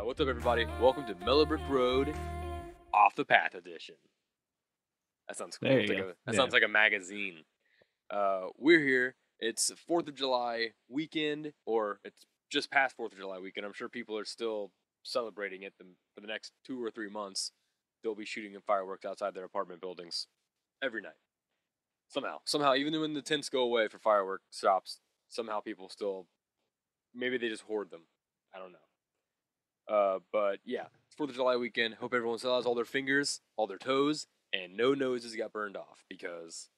What's up, everybody? Welcome to Mellow Brick Road, Off the Path edition. That sounds cool. There you go. That Yeah. sounds like a magazine. We're here. It's 4th of July weekend, or it's just past 4th of July weekend. I'm sure people are still celebrating it for the next 2 or 3 months. They'll be shooting fireworks outside their apartment buildings every night. Somehow, even when the tents go away for fireworks shops, somehow people still, maybe they just hoard them. I don't know. But yeah, it's 4th of July weekend. Hope everyone still has all their fingers, all their toes, and no noses got burned off because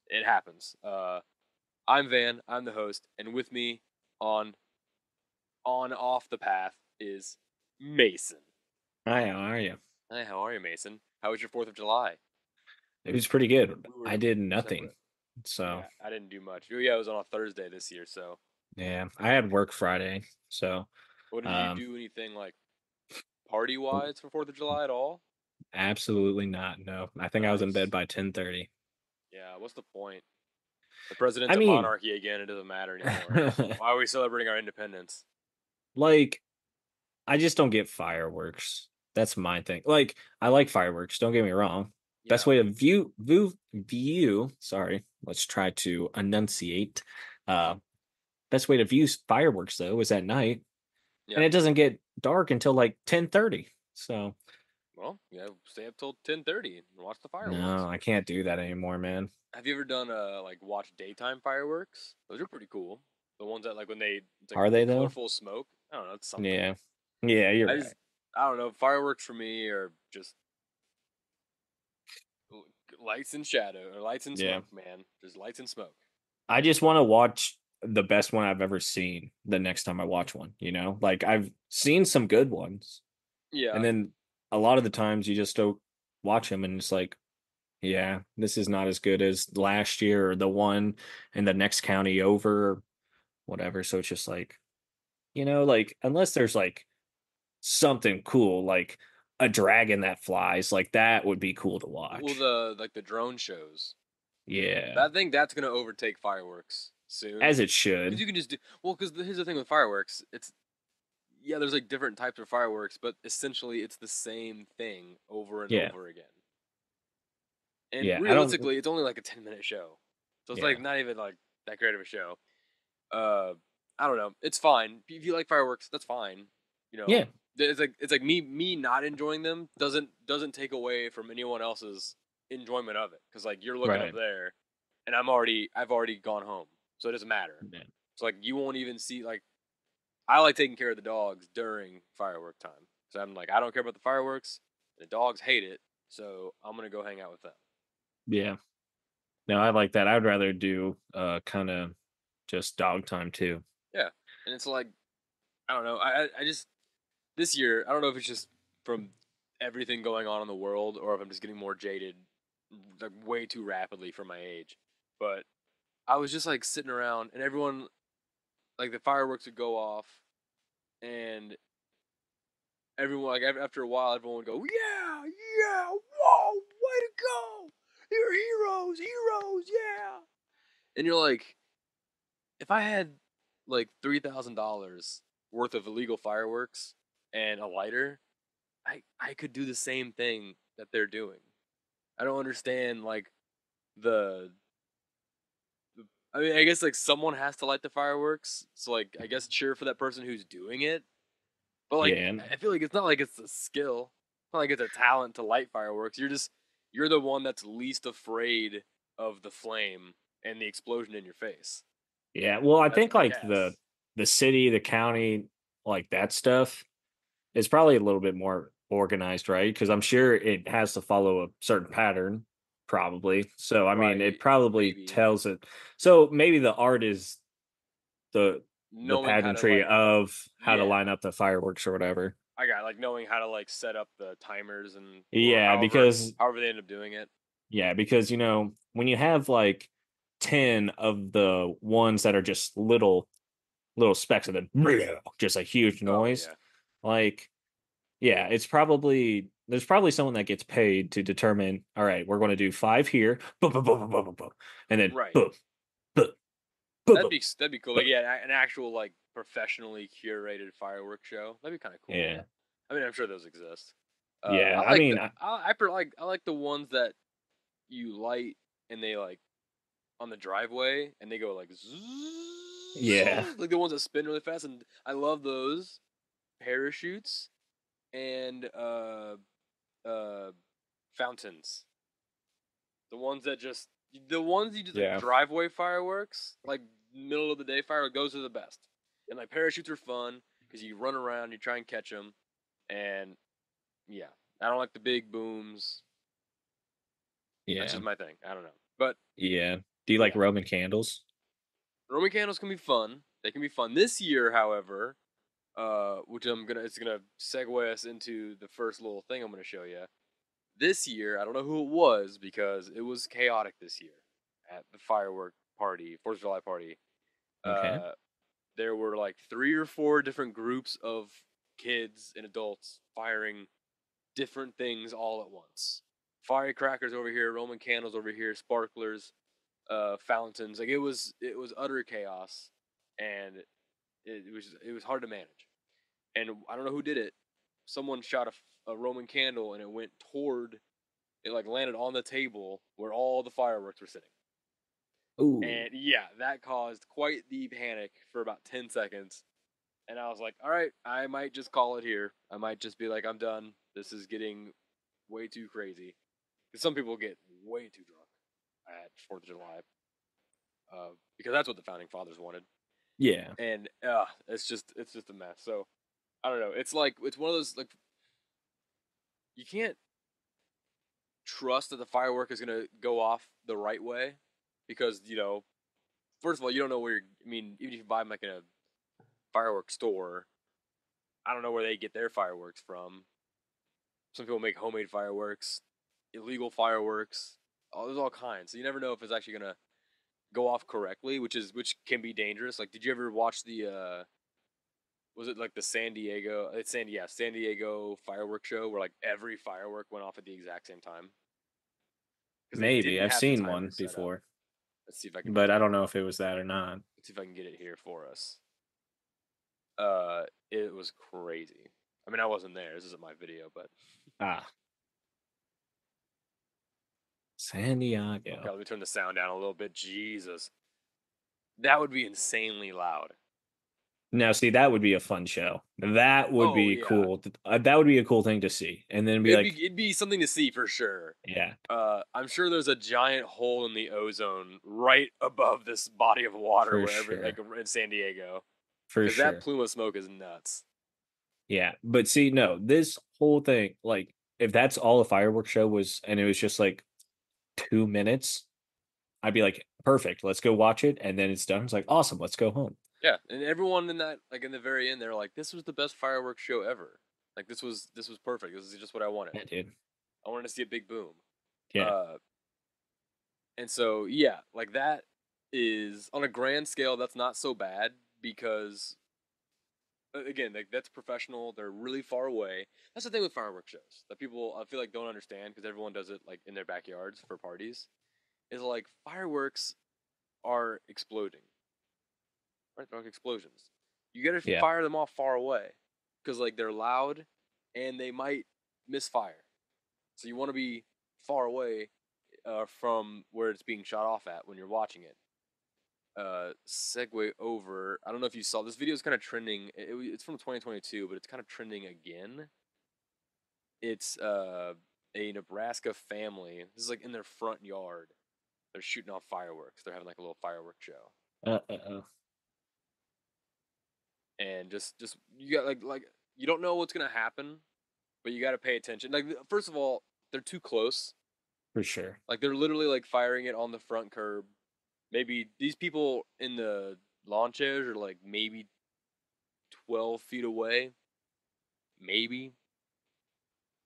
it happens. I'm Van. I'm the host, and with me on off the path is Mason. Hi, how are you? Hey, how are you, Mason? How was your 4th of July? It was pretty good. We were I did separate. nothing. So, Yeah, I didn't do much. Oh yeah, it was on a Thursday this year. So, yeah, I had work Friday. So, what did you um, do? Anything like party wise for 4th of July at all? absolutely not. No, I think I was in bed Nice. by 10:30. Yeah. What's the point? The president's I a mean, monarchy again. It doesn't matter anymore. Why are we celebrating our independence? like, I just don't get fireworks. That's my thing. Like, I like fireworks. Don't get me wrong. Best Yeah, way to view. Sorry, let's try to enunciate. Uh, Best way to view fireworks though is at night, yeah. and it doesn't get dark until like 10:30. So Well, yeah. Stay up till 10:30 and watch the no, fireworks. I can't do that anymore, man. Have you ever done like watch daytime fireworks? Those are pretty cool. The ones that like when it's like Are the they though? colorful smoke. I don't know. It's something. Yeah. Yeah, you're I just right. I don't know. Fireworks for me are just l- lights and shadow or lights and Yeah. smoke, man. Just lights and smoke. I just want to watch the best one I've ever seen the next time I watch one, Like I've seen some good ones, and Yeah. then a lot of the times you just don't watch them and it's like, yeah, this is not as good as last year or the one in the next county over or whatever. So it's just like, like unless there's like something cool like a dragon that flies, like that would be cool to Well, watch. the drone shows. Yeah, I think that's gonna overtake fireworks soon. as it Because should. you can just do well. Because here's the thing with fireworks, it's yeah, there's like different types of fireworks, but essentially it's the same thing over and Yeah, over again. And yeah. I don't. realistically, it's only like a 10-minute show, so it's like Yeah, not even like that great of a show. Uh, I don't know. It's fine if you like fireworks. That's fine. You know, yeah, it's like me not enjoying them doesn't take away from anyone else's enjoyment of it. Because like you're looking up right. there, and I've already gone home, so it doesn't matter. Yeah, So like you won't even see like I like taking care of the dogs during firework time. So I'm like I don't care about the fireworks. The dogs hate it, so I'm gonna go hang out with them. yeah. No, I like that. I'd rather do kind of just dog time too. Yeah, and it's like I don't know. I just this year I don't know if it's just from everything going on in the world or if I'm just getting more jaded, like way too rapidly for my age. But I was just like sitting around and everyone like the fireworks would go off and everyone like after a while everyone would go yeah whoa way to go you're heroes yeah and you're like if I had like $3,000 worth of illegal fireworks and a lighter, I could do the same thing that they're doing. I don't understand like the, I mean I guess like someone has to light the fireworks, so like I guess cheer for that person who's doing it. But like Yeah, I feel like it's not like it's a skill. It's not like it's a talent to light fireworks. You're the one that's least afraid of the flame and the explosion in your face. yeah. Well, I That's think my like the guess. the city, the county, like that stuff is probably a little bit more organized, right? Because I'm sure it has to follow a certain pattern, probably. So I mean, it Right. probably Maybe. tells it. So maybe the art is the Knowing how to pageantry like of how to line yeah. up the fireworks or whatever. I got like knowing how to like set up the timers and or Yeah, because however they end up doing it. when you have like 10 of the ones that are just little specks of them, just a huge Oh noise, yeah. like yeah, there's probably someone that gets paid to determine, all right, we're going to do 5 here, boom, boom, boom, boom, boom, boom, boom, and then Right. boom, boom, boom, boom, That'd be cool. boom. Like yeah, an actual like professionally curated fireworks show. That'd be kind of cool. Yeah. I mean, I'm sure those exist. Yeah. I I like mean, the I like the ones that you light and they like on the driveway and they go like yeah. zzz, like the ones that spin really fast, and I love those parachutes and uh fountains. The ones you just like Yeah. driveway fireworks, like middle of the day fireworks. Those are the best. And like parachutes are fun because you run around, you try and catch them, and yeah, I don't like the big booms. That's Yeah. just my thing. I don't know, but Yeah. Do you like yeah, Roman candles? Roman candles can be fun. They can be fun this year, however. Which it's gonna segue us into the first little thing I'm gonna show you. This year, I don't know who it was because it was chaotic this year at the firework party, 4th of July party. Okay. Uh, there were like 3 or 4 different groups of kids and adults firing different things all at once. Firecrackers over here, Roman candles over here, sparklers, fountains. Like it was utter chaos, and it was hard to manage. And I don't know who did it. Someone shot a Roman candle, and it went toward. It like landed on the table where all the fireworks were sitting. Ooh. And yeah, that caused quite the panic for about 10 seconds. And I was like, all right, I might just call it here. I might just be like, I'm done. This is getting way too crazy. Because some people get way too drunk at 4th of July, because that's what the founding fathers wanted. Yeah. And it's just a mess. So I don't know. It's one of those, like, you can't trust that the firework is gonna go off the right way, because first of all, you don't know where I mean, even if you buy them like in a fireworks store, I don't know where they get their fireworks from. Some people make homemade fireworks, illegal fireworks. There's all kinds. So you never know if it's actually gonna go off correctly, which can be dangerous. Like, did you ever watch the was it like the San Diego fireworks show where like every firework went off at the exact same time because they Maybe. didn't I've have the seen one timers set up. before, Let's see if I can but I get don't it. know if it was that or not. Let's see if I can get it here for us. It was crazy. I mean, I wasn't there. This isn't my video, but Ah, okay. Santiago. Let me turn the sound down a little bit. Jesus, that would be insanely loud. Now, see, that would be a fun show. That would Oh be yeah, cool. That would be a cool thing to see. And then be it'd be like, it'd be something to see for sure. yeah, I'm sure there's a giant hole in the ozone right above this body of water for wherever, like sure. in San Diego, For because that sure. plume of smoke is nuts. Yeah. But see, no, this whole thing, like, if that's all a fireworks show was, and it was just like 2 minutes, I'd be like, perfect. Let's go watch it. And then it's done. It's like, awesome. Let's go home. Yeah, and everyone in that, like in the very end, they're like, "This was the best fireworks show ever. Like this was perfect. This is just what I wanted. Yeah, dude. I wanted to see a big boom." Yeah. Uh, and so yeah, like that is on a grand scale. That's not so bad because again, like that's professional. They're really far away. That's the thing with fireworks shows that people I feel like don't understand because everyone does it like in their backyards for parties. Is like fireworks are exploding, right? They're like explosions. You got to Yeah. fire them off far away because like they're loud and they might misfire. So you want to be far away from where it's being shot off at when you're watching it. Segue over. I don't know if you saw this video is kind of trending. It's from 2022, but it's kind of trending again. It's a Nebraska family. This is like in their front yard. They're shooting off fireworks. They're having like a little fireworks show, Uh-oh. and just you got like you don't know what's gonna happen, but you got to pay attention. Like first of all, they're too close. For sure. Like they're literally like firing it on the front curb. Maybe these people in the lawn chairs are like maybe 12 feet away, maybe.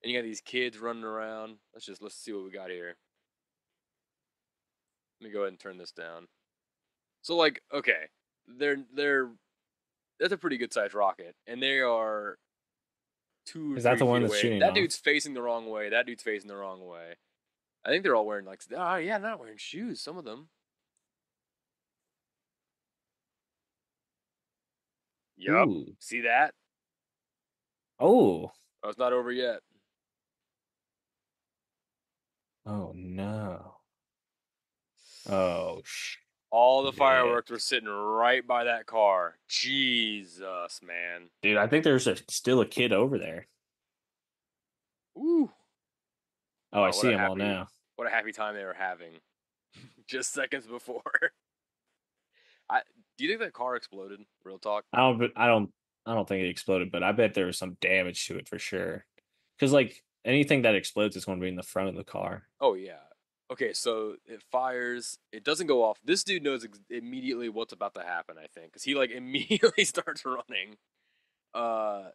And you got these kids running around. Let's see what we got here. Let me go ahead and turn this down. So like, okay, they're that's a pretty good sized rocket, and they are two or Is that three the feet one that's away. shooting That off? dude's facing the wrong way. That dude's facing the wrong way. I think they're all wearing like, oh yeah, not wearing shoes. Some of them. Yup. Ooh. See that? Oh. Oh, it's not over yet. Oh, no. Oh, All the shit. fireworks were sitting right by that car. Jesus, man. Dude, I think there's still a kid over there. Ooh. Oh, I Oh, see him all now. what a happy time they were having just seconds before. I do you think that car exploded? Real talk. I don't, I don't think it exploded, but I bet there was some damage to it for sure. Because like anything that explodes is going to be in the front of the car. Oh yeah. Okay, so it fires. It doesn't go off. This dude knows immediately what's about to happen. I think because he like immediately starts running. Uh,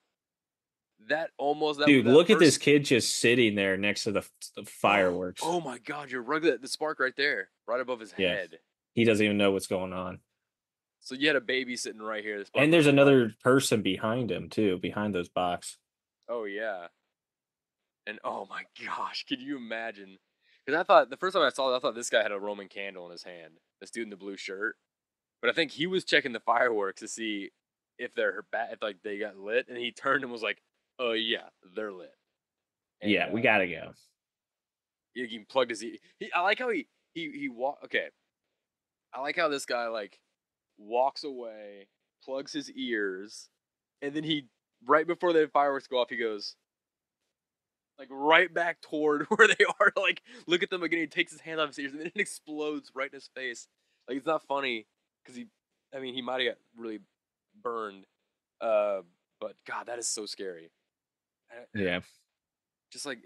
that almost Dude, that look at this first. kid just sitting there next to the fireworks. Oh my God! You're right. The spark right there, right above his Yeah, head. he doesn't even know what's going on. So you had a baby sitting right here. The spark And went there's right. another person behind him too, behind those box. Oh yeah. And oh my gosh, can you imagine? Because I thought the first time I saw it, I thought this guy had a Roman candle in his hand. This dude in the blue shirt. But I think he was checking the fireworks to see if they're if like they got lit, and he turned and was like, "Oh yeah, they're lit." And Yeah, we gotta go. he plugged his. I like how he walk. Okay, I like how this guy like walks away, plugs his ears, and then he right before the fireworks go off, he goes like right back toward where they are to like look at them again. He takes his hand off his ears and then it explodes right in his face. Like it's not funny because I mean, he might have got really burned. Uh, but God, that is so scary. I- Yeah. Just like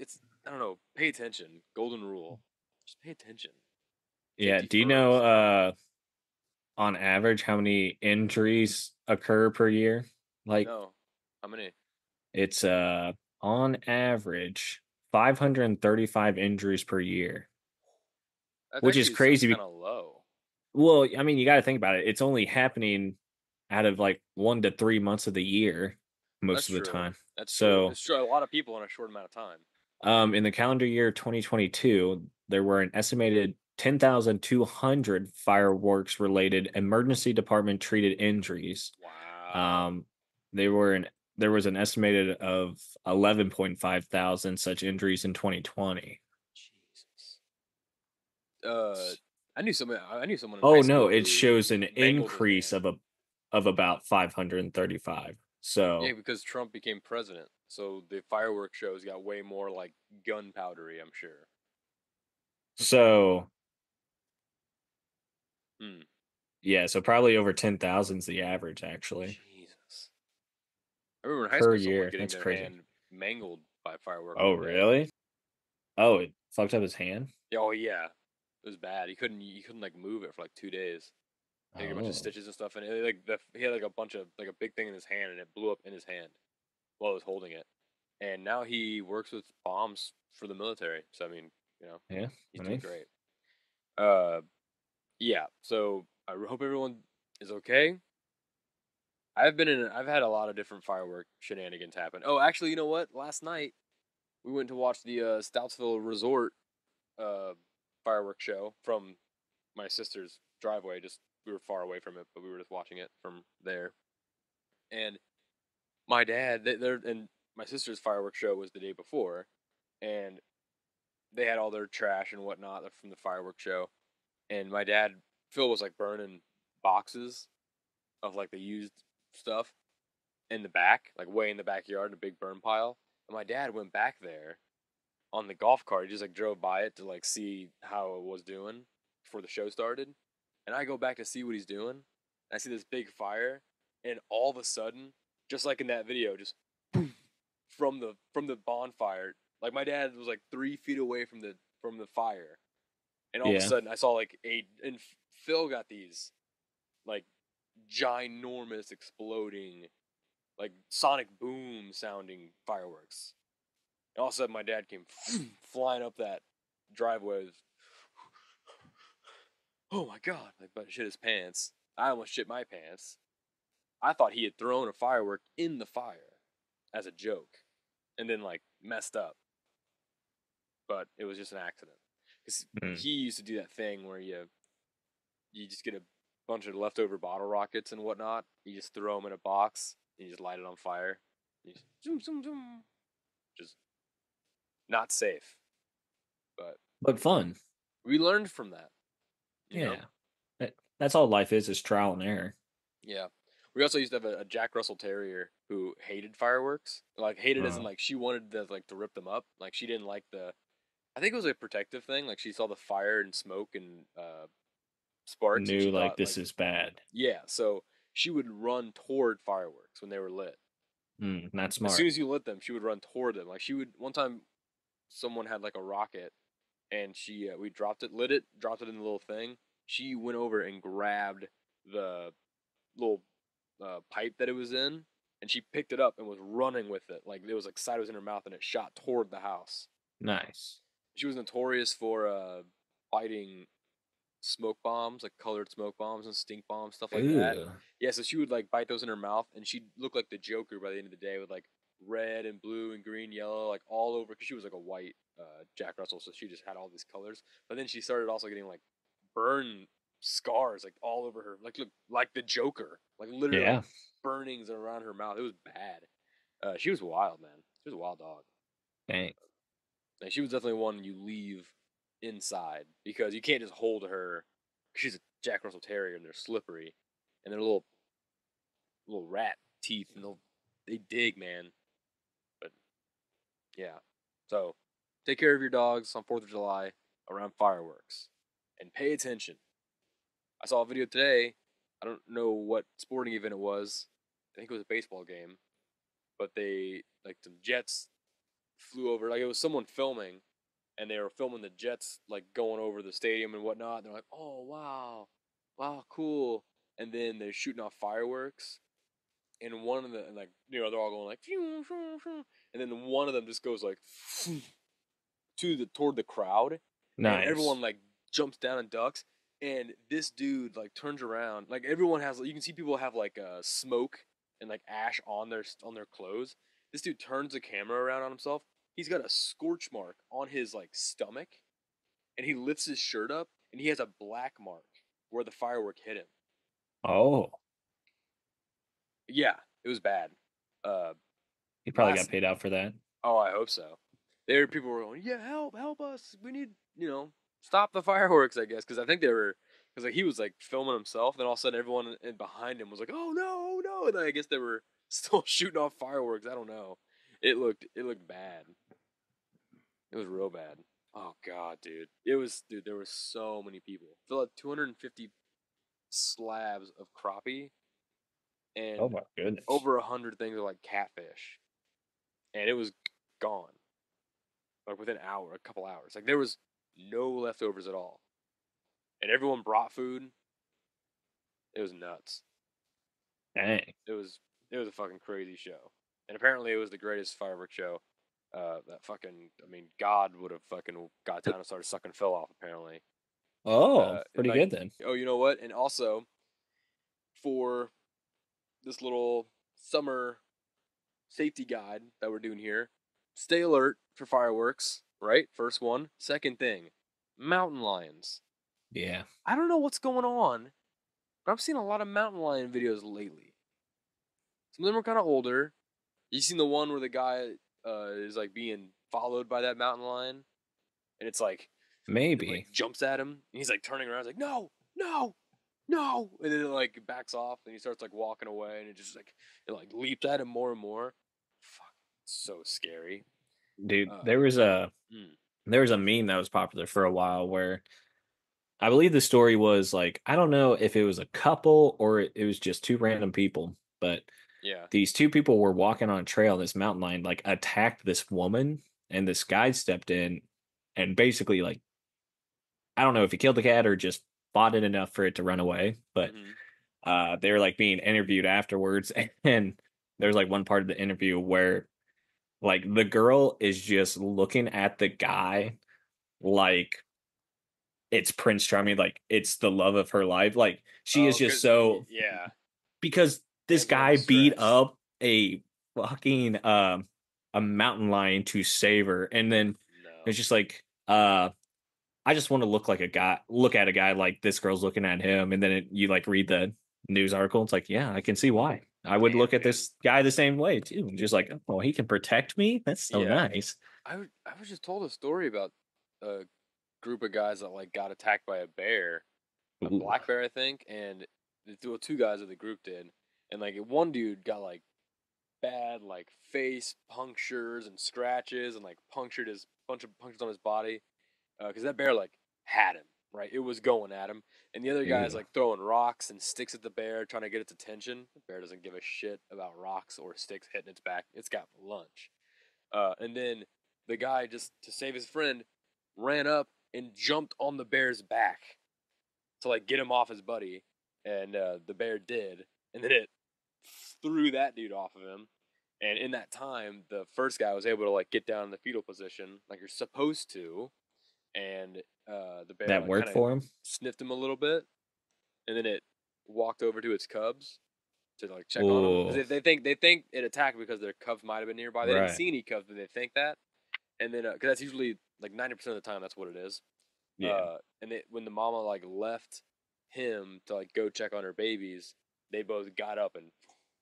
I don't know. Pay attention. Golden rule. Just pay attention. Yeah. Safety Do you know first. on average how many injuries occur per year? Like No, how many? it's on average 535 injuries per year, That which is actually sounds crazy. kind of low. Well, I mean, you got to think about it. It's only happening out of like 1 to 3 months of the year That's most of the true. time. That's true. So, It's true. A lot of people in a short amount of time. in the calendar year 2022, there were an estimated 10,200 fireworks related emergency department treated injuries. Wow. Um, they were an there was an estimated of 11.5 thousand such injuries in 2020. Jesus. I knew someone in high Oh no, school it who shows an mangled his increase hand. of about 535. Yeah, So because Trump became president, so the fireworks shows got way more like gunpowdery. I'm sure. so Hmm. yeah, so probably over 10,000 is the average actually Jesus. I remember in high per school someone year. getting That's their crazy. hand mangled by a firework Oh one day. really? Oh, it fucked up his hand? Yeah, oh yeah, it was bad. He couldn't like move it for like 2 days. He had like, a bunch of Oh. stitches and stuff, and he had like a bunch of like a big thing in his hand, and it blew up in his hand while he was holding it. And now he works with bombs for the military. So I mean, you know, Yeah. he's I doing mean, great. Uh, yeah. So I hope everyone is okay. I've had a lot of different firework shenanigans happen. Oh, actually, you know what? Last night we went to watch the Stoutsville Resort uh fireworks show from my sister's driveway. Just we were far away from it, but we were just watching it from there. And my dad, they're and my sister's fireworks show was the day before, and they had all their trash and whatnot from the fireworks show. And my dad, Phil, was like burning boxes of like the used stuff in the back, like way in the backyard in a big burn pile. And my dad went back there on the golf cart. He just like drove by it to like see how it was doing before the show started. And I go back to see what he's doing. And I see this big fire, and all of a sudden, just like in that video, just boom, from the bonfire. Like my dad was like 3 feet away from the fire, and all of a yeah. sudden I saw like and Phil got these like ginormous exploding like sonic boom sounding fireworks. And all of a sudden my dad came flying up that driveway. Oh my God, like about to shit his pants. I almost shit my pants. I thought he had thrown a firework in the fire as a joke and then like messed up, but it was just an accident. Cuz Mm. he used to do that thing where you just get a bunch of leftover bottle rockets and whatnot. You just throw them in a box. And you just light it on fire. You just zoom, zoom, zoom. Just not safe, but But fun. we learned from that. You know. Yeah. That's all life is trial and error. Yeah. We also used to have a Jack Russell Terrier who hated fireworks. Like hated as in Uh, like she wanted to rip them up. Like she didn't like the. I think it was a protective thing. Like she saw the fire and smoke and sparks, and she knew like thought this like is bad. yeah. So she would run toward fireworks when they were lit. Not As soon smart. as you lit them, she would run toward them. Like she would one time, someone had like a rocket, and she we dropped it, lit it, dropped it in the little thing. She went over and grabbed the little pipe that it was in, and she picked it up and was running with it. Like it was like sideways in her mouth, and it shot toward the house. Nice. She was notorious for biting smoke bombs, like colored smoke bombs and stink bombs, stuff like that. Ooh. Yeah, so she would like bite those in her mouth, and she'd look like the Joker by the end of the day with like red and blue and green, yellow, like all over. Because she was like a white Jack Russell, so she just had all these colors. But then she started also getting like burn scars like all over her, like look like the Joker, like literally like Yeah. burnings around her mouth. It was bad. She was wild, man. She was a wild dog. Dang. Like she was definitely one you leave inside because you can't just hold her. She's a Jack Russell Terrier and they're slippery, and they're little rat teeth and they dig, man. But yeah, so take care of your dogs on 4th of July around fireworks, and pay attention. I saw a video today. I don't know what sporting event it was. I think it was a baseball game, but they like some jets flew over. Like it was someone filming, and they were filming the jets like going over the stadium and whatnot. And they're like, "Oh wow, wow, cool!" And then they're shooting off fireworks, and one of the like they're all going like, phew, phew, phew. And then one of them just goes like toward the crowd, and Nice. everyone like jumps down and ducks. And this dude like turns around, like everyone has. You can see people have like smoke and like ash on their clothes. This dude turns the camera around on himself. He's got a scorch mark on his like stomach, and he lifts his shirt up, and he has a black mark where the firework hit him. Oh, Yeah, it was bad. Uh, he probably got last. paid out for that. Oh, I hope so. There, people were going, "Yeah, help us! We need, stop the fireworks." I guess because I think they were, because like he was like filming himself, then all of a sudden everyone behind him was like, "Oh no, oh no!" And then I guess they were still shooting off fireworks. I don't know. It looked bad. It was real bad. Oh god, dude. Dude. There were so many people. Filled out 250 slabs of crappie Oh and my goodness. over 100 things of like catfish, and it was gone like within an hour, a couple hours. Like there was no leftovers at all, and everyone brought food. It was nuts. Dang. It was it was a fucking crazy show, and apparently it was the greatest fireworks show. That fucking, I mean, God would have fucking got down and started sucking Phil off. Apparently, Oh, and pretty like, good then. oh, you know what? And also for this little summer safety guide that we're doing here, stay alert for fireworks. Right, first one. Second thing, mountain lions. Yeah. I don't know what's going on, but I'm seeing a lot of mountain lion videos lately. Some of them are kind of older. You seen the one where the guy is like being followed by that mountain lion, and it's like it like Maybe. jumps at him, and he's like turning around, he's like no, no, no, and then it like backs off, and he starts like walking away, and it like leaps at him more and more. Fuck, it's so scary. Dude, Uh, mm, there was a meme that was popular for a while where I believe the story was like, I don't know if it was a couple or it was just two random people, but yeah. these two people were walking on a trail. This mountain lion like attacked this woman, and this guy stepped in and basically like, I don't know if he killed the cat or just fought it enough for it to run away, but Mm-hmm. they were like being interviewed afterwards, and there's like one part of the interview where like the girl is just looking at the guy like it's Prince Charming, like it's the love of her life. Like she is Oh, just cause so, yeah, because this amping up guy the beat stress. up a fucking a mountain lion to save her, and then it's No. just like I just want to look at a guy like this girl's looking at him, and then you like read the news article. It's like, yeah, I can see why. I would Damn, look at man. this guy the same way too. Just like, oh, he can protect me. That's so Yeah. nice. I was just told a story about a group of guys that like got attacked by a bear, a Ooh, black bear, I think, and well, two guys of the group did, and like one dude got like bad like face punctures and scratches and like punctured his bunch of punctures on his body because that bear like had him right. It was going at him, and the other guy's ew. like throwing rocks and sticks at the bear, trying to get its attention. The bear doesn't give a shit about rocks or sticks hitting its back. It's got lunch. And then the guy, just to save his friend, ran up and jumped on the bear's back to like get him off his buddy, and the bear did, and then it threw that dude off of him. And in that time, the first guy was able to like get down in the fetal position like you're supposed to, and the bear That like worked kind of for him. sniffed him a little bit, and then it walked over to its cubs to like check on them Oh, because they think it attacked because their cubs might have been nearby. They didn't right. see any cubs, but they think that, and then because that's usually like 90% of the time that's what it is. Yeah, And when the mama like left him to like go check on her babies, they both got up and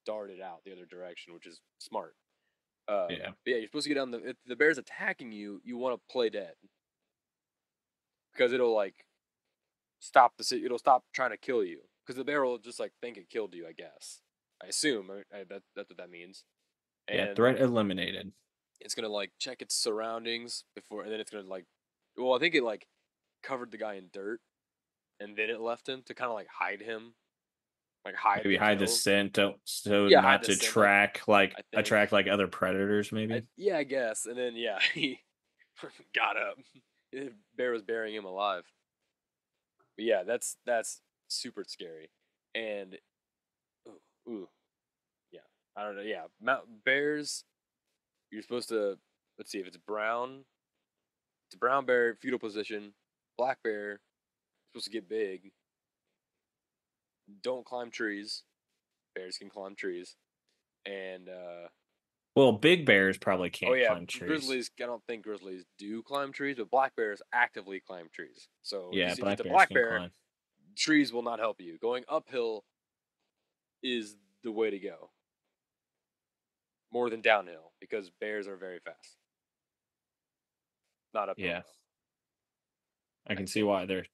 darted out the other direction, which is smart. yeah, But yeah, you're supposed to get on the if the bear's attacking you, you want to play dead because it'll like it'll stop trying to kill you because the bear will just like think it killed you. I guess I assume that's what that means, yeah. and Threat eliminated. it's gonna like check its surroundings before, and then it's gonna like, well, I think it like covered the guy in dirt, and then it left him to kind of like hide him, like hide Maybe the hide the kill. scent so Yeah, hide not the to scent. Like track I think, attract like other predators. Maybe. yeah, I guess, and then yeah, he got up. The bear was burying him alive. But yeah, that's super scary, and ooh, yeah, I don't know. Yeah, bears. You're supposed to let's see if it's brown. It's a brown bear fetal position. Black bear supposed to get big. Don't climb trees. Bears can climb trees. And Well, big bears probably oh can't yeah, climb trees. grizzlies. I don't think grizzlies do climb trees, but black bears actively climb trees. So Yeah, if it's black a bears black can bear, climb. trees will not help you. Going uphill is the way to go, more than downhill, because bears are very fast. Not uphill Yeah, though. I I can see think why they're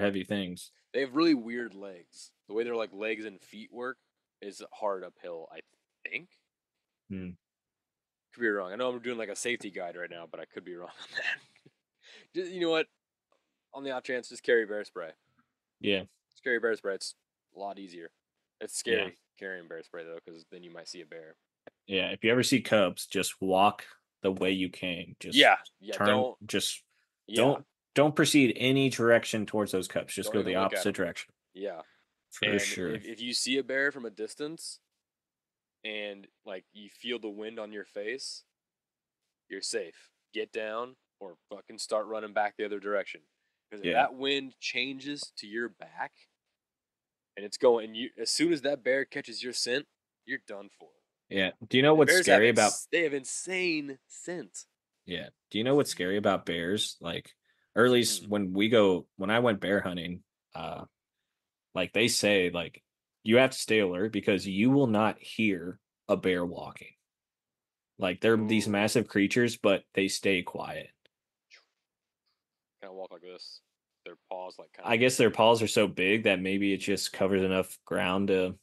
heavy things. they have really weird legs. The way their like legs and feet work is hard uphill. I think. Hmm. Could be wrong. I know I'm doing like a safety guide right now, but I could be wrong on that. Just, you know what? On the off chance, just carry bear spray. Yeah, Just carry bear spray. It's a lot easier. It's yeah, scary carrying bear spray though, because then you might see a bear. yeah. If you ever see cubs, just walk the way you came. Just Yeah, yeah. turn. Just Yeah, don't don't proceed any direction towards those cubs. Just don't go even the look at opposite them. direction Yeah, for and sure. if you see a bear from a distance and like you feel the wind on your face, you're safe. Get down or fucking start running back the other direction. Because if Yeah, that wind changes to your back and it's going, and you as soon as that bear catches your scent, you're done for. yeah. Do you know And what's bears have scary about? they have insane scent. Yeah. Do you know what's scary about bears? Like, or at least Mm. when I went bear hunting, uh, like they say, like you have to stay alert because you will not hear a bear walking. Like they're these Ooh, massive creatures, but they stay quiet. kind of walk like this. Their paws like kind of I guess their paws are so big that maybe it just covers enough ground to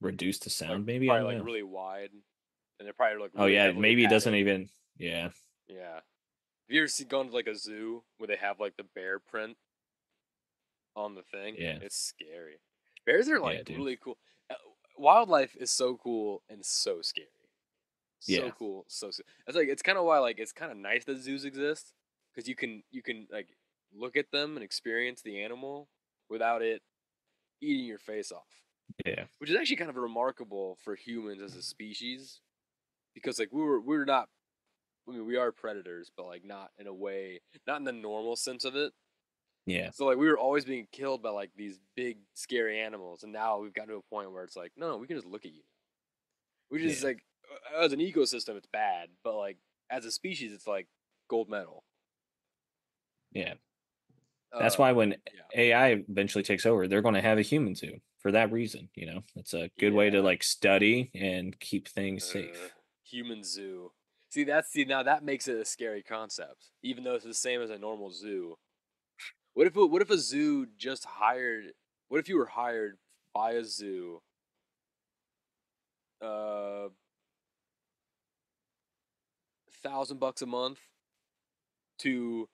reduce the like sound. Maybe I probably don't like know. really wide, and they're probably like Oh really yeah, heavily maybe it doesn't padded. even. Yeah, Yeah. Have you ever gone to like a zoo where they have like the bear print on the thing? yeah, It's scary. Bears are like yeah, dude. really cool. Uh, Wildlife is so cool and so scary. So Yeah, cool, it's like it's kind of why like it's kind of nice that zoos exist because you can like look at them and experience the animal without it eating your face off, yeah, which is actually kind of remarkable for humans as a species because like we're not. I mean, we are predators, but like not in a way, not in the normal sense of it. yeah, So like we were always being killed by like these big scary animals, and now we've gotten to a point where it's like, no, we can just look at you. Which is yeah, like, as an ecosystem, it's bad, but like as a species, it's like gold medal. yeah. That's why when Yeah. AI eventually takes over, they're gonna have a human zoo for that reason, you know? It's a good way to, Yeah. like, study and keep things Uh, safe. Human zoo. See now that makes it a scary concept, even though it's the same as a normal zoo. What if a zoo just hired? What if you were hired by a zoo, uh, $1,000 a month to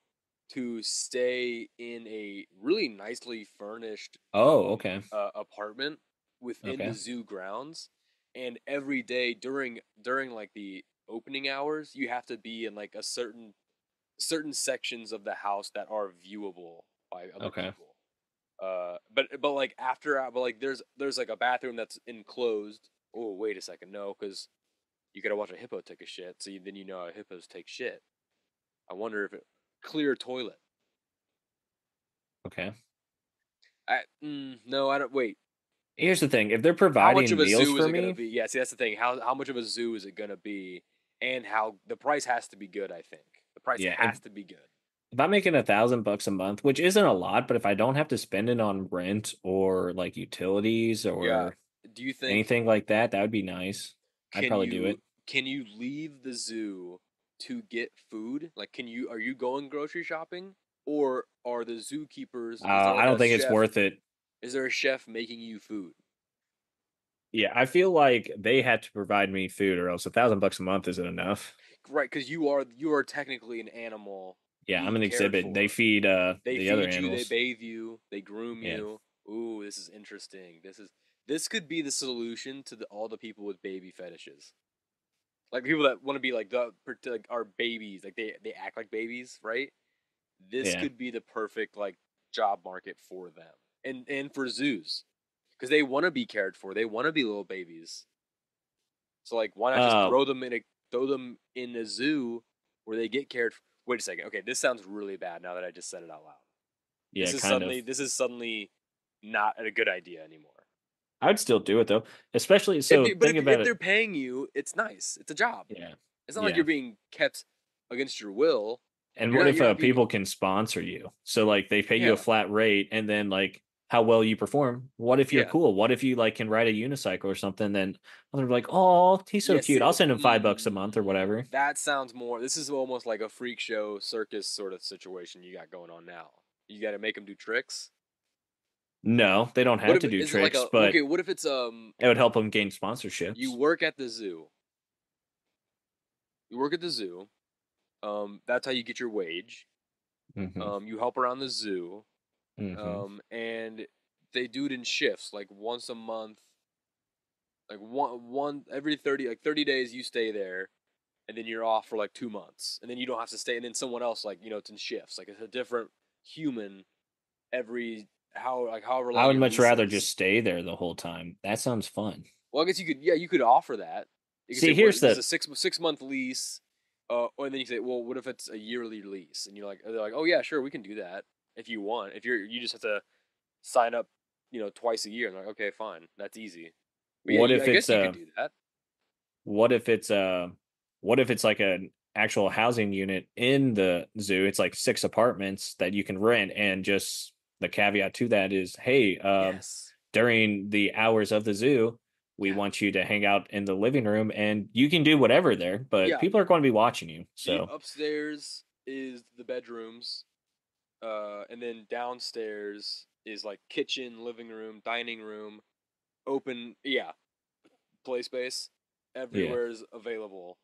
stay in a really nicely furnished Oh, okay. apartment within the Okay. zoo grounds, and every day during like the opening hours, you have to be in like a certain sections of the house that are viewable by other Okay. people. But like but like there's like a bathroom that's enclosed. Oh, wait a second, no, because you gotta watch a hippo take a shit. So then you know how hippos take shit. I wonder if it clear toilet. Okay. No, I don't. Wait, Here's the thing, if they're how much of providing a meals zoo is for it gonna me, be? Yeah, see that's the thing. How much of a zoo is it gonna be? And how the price has to be good. I think the price yeah, has to be good. if I'm making $1,000 a month, which isn't a lot, but if I don't have to spend it on rent or, like, utilities Yeah. or Do you think anything like that, that would be nice. I'd can probably do you it. can you leave the zoo to get food? Like, are you going grocery shopping, or are the zookeepers? Is there I like don't a think it's chef? worth it. Is there a chef making you food? Yeah, I feel like they had to provide me food or else $1,000 a month isn't enough. Right, because you are technically an animal Yeah, I'm being an cared exhibit. They for. feed, They the other feed you, they animals. bathe you, they groom Yeah. you. Ooh, this is interesting. This could be the solution to all the people with baby fetishes. Like people that want to be like like are babies, like they act like babies, right? This Yeah. could be the perfect like job market for them, and for zoos, because they want to be cared for. They want to be little babies. So like, why not just Uh, throw them in a zoo where they get cared for? Wait a second. Okay, this sounds really bad now that I just said it out loud. yeah, kind of. This is suddenly not a good idea anymore. I'd still do it though, especially so think about If it. they're paying you, it's nice. It's a job. Yeah. It's not like Yeah. you're being kept against your will. And what if You're not being people can sponsor you? So like they pay you a yeah flat rate and then like how well you perform. What if you're yeah cool? What if you like can ride a unicycle or something? Then they're like, oh, he's so yeah. cute. I'll send him $5 a month or whatever. That sounds more. This is almost like a freak show circus sort of situation you got going on now. You got to make them do tricks. No, they don't What have if to do is it like tricks, a but okay? What if it's it would help them gain you sponsorships. work at the zoo. You work at the zoo. That's how you get your wage. Hmm. You help around the zoo. Hmm. And they do it in shifts, like once a month, like one every 30 days you stay there, and then you're off for like 2 months, and then you don't have to stay, and then someone else like it's in shifts, like it's a different human every however I long would your much lease rather is. just stay there the whole time. That sounds fun. Well, I guess you could offer that. You could say, See, what here's this is the a 6 month lease, and then you say, well, what if it's a yearly lease? And they're like, oh yeah, sure, we can do that if you want. If you just have to sign up, twice a year. And they're like, okay, fine, that's easy. But yeah, what if I it's guess you could do that. what if it's what if it's like an actual housing unit in the zoo? It's like 6 apartments that you can rent, and just the caveat to that is, hey, Yes. during the hours of the zoo, we Yeah. want you to hang out in the living room, and you can do whatever there, but Yeah. people are going to be watching you. The So upstairs is the bedrooms, and then downstairs is like kitchen, living room, dining room, open. Yeah, play space. yeah, Everywhere is available.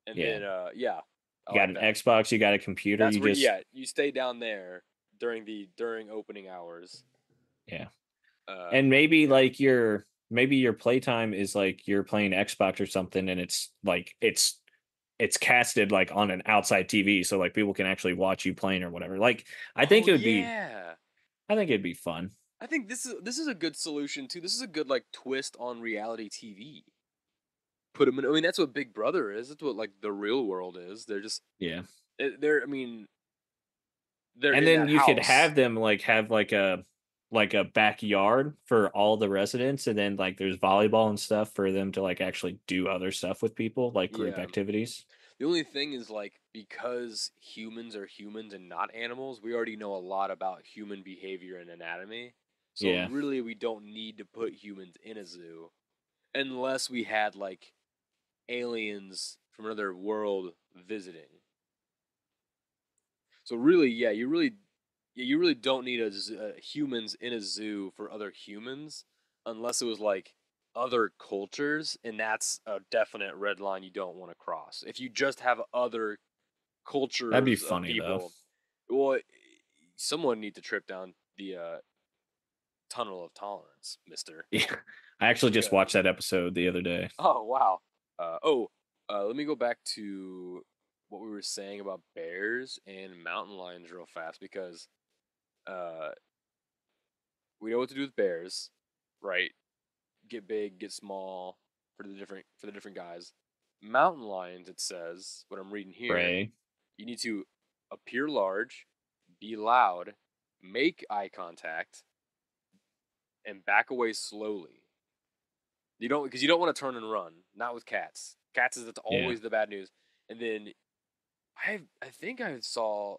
And yeah. then yeah, I You got like an that. Xbox, you got a computer, That's you where just yeah, you stay down there during opening hours. yeah. Uh And maybe yeah. like maybe your playtime is like you're playing Xbox or something, and it's like it's casted like on an outside TV, so like people can actually watch you playing or whatever. Like I think Oh it would be yeah. I think it'd be fun. I think this is a good solution too. This is a good like twist on reality TV. Put them in. I mean, that's what Big Brother is. That's what like the real world is. They're just Yeah. they're. I mean, they're And in then that you could house. have them like have like a backyard for all the residents, and then like there's volleyball and stuff for them to like actually do other stuff with people, like group Yeah, activities. The only thing is like because humans are humans and not animals, we already know a lot about human behavior and anatomy. So Yeah, really we don't need to put humans in a zoo unless we had like aliens from another world visiting. So really, yeah, you really don't need humans in a zoo for other humans, unless it was like other cultures, and that's a definite red line you don't want to cross. If you just have other that'd be cultures of funny though. people, well, someone need to trip down the tunnel of tolerance, Mister. Yeah, I actually just Because watched that episode the other day. oh wow, let me go back to what we were saying about bears and mountain lions real fast because uh we know what to do with bears, right? Get big, get small for the different guys. Mountain lions, it says, what I'm reading here, Right? you need to appear large, be loud, make eye contact, and back away slowly. You don't because you don't want to turn and run. Not with cats. Cats is that's Yeah, always the bad news. And then I think I saw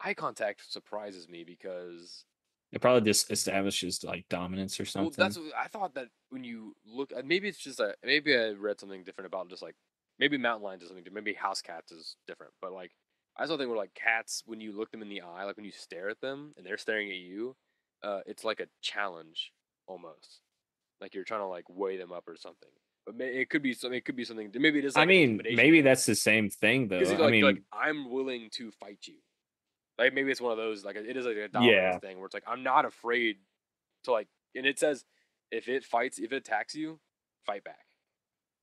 eye contact surprises me because it probably just establishes like dominance or well, something. I thought that when you look, maybe it's just maybe I read something different about just like maybe mountain lions is something different. Maybe house cats is different, but like I saw a thing where like cats, when you look them in the eye, like when you stare at them and they're staring at you, it's like a challenge almost, like you're trying to like weigh them up or something. But it could be something. It could be something. Maybe it is I like an mean, intimidation maybe thing that's the same thing because though. you're I like mean, I'm willing to fight you. Like maybe it's one of those like it is like a dominance yeah, thing where it's like I'm not afraid to like, and it says if it attacks you, fight back.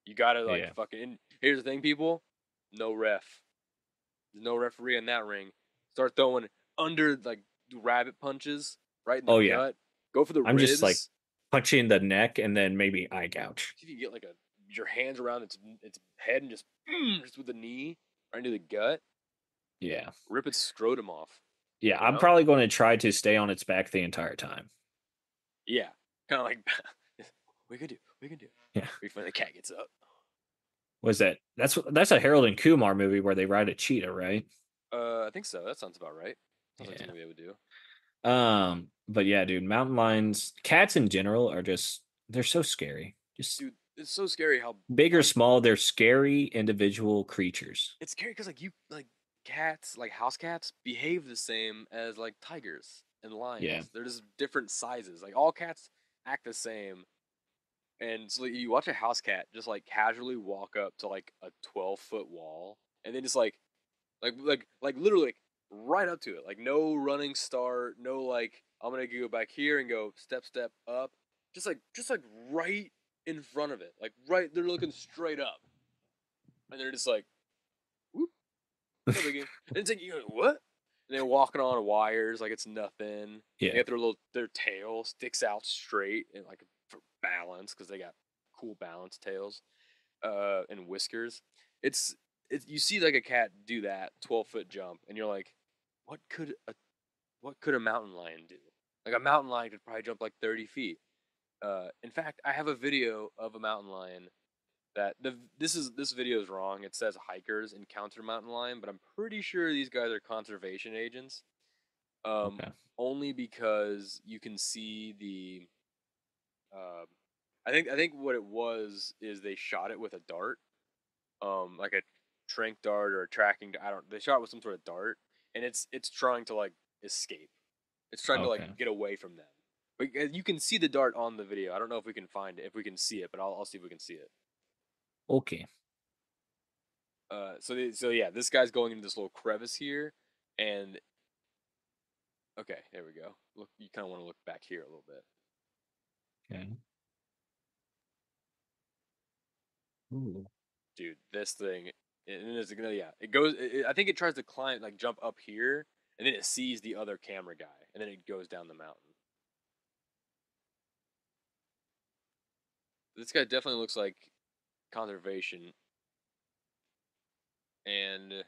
You gotta like yeah. fucking. And here's the thing, people, no ref. There's no referee in that ring. Start throwing under like rabbit punches right in the Oh yeah. gut. Go for the I'm just like ribs. punching the neck and then maybe eye gouge. See if you can get like your hands around its head and just with the knee right into the gut. Yeah. Rip its scrotum off. Yeah, You I'm know? probably going to try to stay on its back the entire time. Yeah. Kind of like we could do. We can do. Yeah. We find the cat gets up. Was that that's a Harold and Kumar movie where they ride a cheetah, right? I think so. That sounds about right. Sounds like Yeah. something they would do. But yeah, dude, mountain lions, cats in general are just they're so scary. Just Dude, it's so scary how big or like small, they're scary individual creatures. it's scary because like you like cats, like house cats, behave the same as like tigers and Yeah. lions. They're just different sizes. Like all cats act the same. And so like, you watch a house cat just like casually walk up to like a 12-foot wall and then just like literally like, right up to it. Like no running start, no like I'm gonna go back here and go step up. Just like right in front of it. Like right they're looking straight up. And they're just like, whoop, no biggie. And it's like, you're like, what? And they're walking on wires like it's nothing. They Yeah. got their tail sticks out straight and like for balance because they got cool balance tails and whiskers. It's you see like a cat do that 12-foot jump and you're like, what could a mountain lion do? Like a mountain lion could probably jump like 30 feet. In fact, I have a video of a mountain lion that this video is wrong. It says hikers encounter mountain lion, but I'm pretty sure these guys are conservation agents. Um, Okay. only because you can see the. Um, I think what it was is they shot it with a dart, like a trank dart or a tracking. I don't. They shot it with some sort of dart, and it's trying to like escape. It's trying to like Okay. get away from them. But you can see the dart on the video. I don't know if we can find it, if we can see it, but I'll see if we can see it. Okay. So yeah, this guy's going into this little crevice here, and okay, there we go. Look, you kind of want to look back here a little bit, Okay. Ooh. dude. This thing, and it's gonna yeah, it goes. I think it tries to climb, like jump up here, and then it sees the other camera guy, and then it goes down the mountain. This guy definitely looks like conservation, and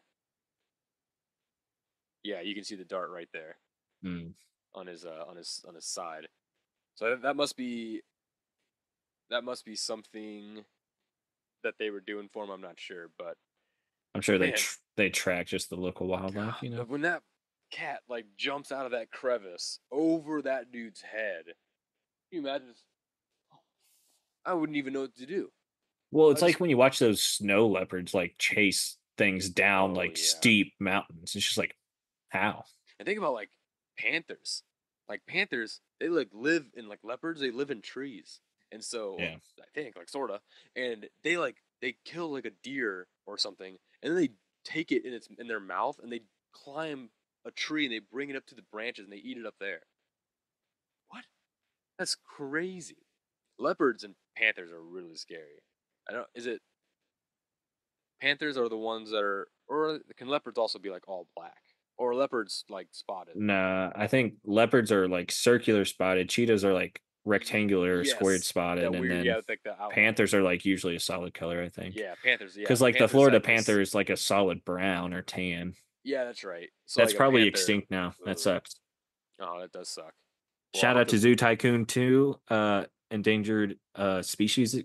yeah, you can see the dart right there Mm. on his side. So that must be something that they were doing for him, I'm not sure, but I'm sure man, they track just the local wildlife, God, you know. when that cat like jumps out of that crevice over that dude's head, can you imagine? I wouldn't even know what to do. Well, I it's like just, when you watch those snow leopards like chase things down oh like yeah. steep mountains. It's just like how? And think about like panthers. Like panthers, they like live in like leopards. They live in trees, and so or Yeah, I think like sorta, and they kill like a deer or something, and then they take it in their mouth and they climb a tree and they bring it up to the branches and they eat it up there. What? That's crazy. Leopards and panthers are really scary. I don't. Is it panthers are the ones that are, or can leopards also be like all black, or leopards like spotted? nah. I think leopards are like circular spotted. Cheetahs are like rectangular or squared Yes, spotted, that and weird. Yeah, then with like the outline. panthers are like usually a solid color. I think Yeah, Panthers. Yeah, because like the Panthers Florida have this. panther is like a solid brown or tan. Yeah, that's right. So That's like a probably panther. extinct now. That Ugh. sucks. Oh, that does suck. Well, I Shout hope out to those. Zoo Tycoon 2, endangered species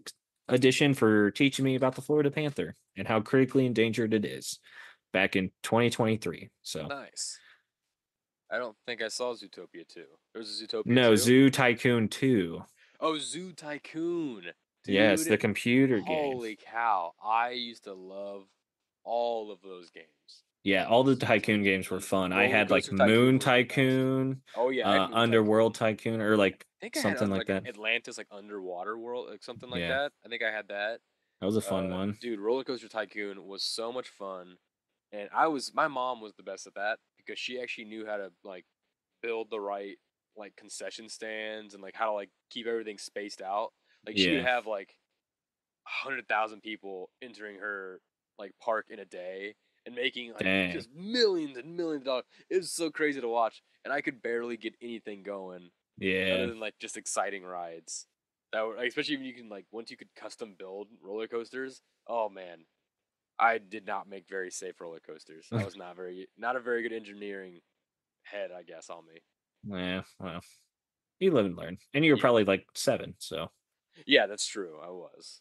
edition for teaching me about the Florida panther and how critically endangered it is back in 2023. So, Nice. I don't think I saw Zootopia 2. There was a Zootopia no, 2? Zoo Tycoon 2. Oh, Zoo Tycoon. Yes, the Dude, computer game. holy cow. I used to love all of those games. Yeah, all the Zoo Tycoon games were Tycoon. fun. I Roller had like Coaster Tycoon Moon was the best. Tycoon, Oh, yeah, I had Moon Underworld Tycoon. Tycoon, or like I think I had something like like that. Atlantis, like underwater world, like something like Yeah, that. I think I had that. that was a fun one. Dude, Roller Coaster Tycoon was so much fun, and my mom was the best at that because she actually knew how to like build the right like concession stands and like how to like keep everything spaced out. Like she would Yeah, have like 100,000 people entering her like park in a day and making like dang. just millions and millions of dollars. It was so crazy to watch, and I could barely get anything going other Yeah. than like just exciting rides. That were like, especially when you can like once you could custom build roller coasters. Oh man, I did not make very safe roller coasters. I was not a very good engineering head, I guess, on me. Yeah, well, you live and learn. And you were Yeah, probably like 7, so yeah, that's true. I was.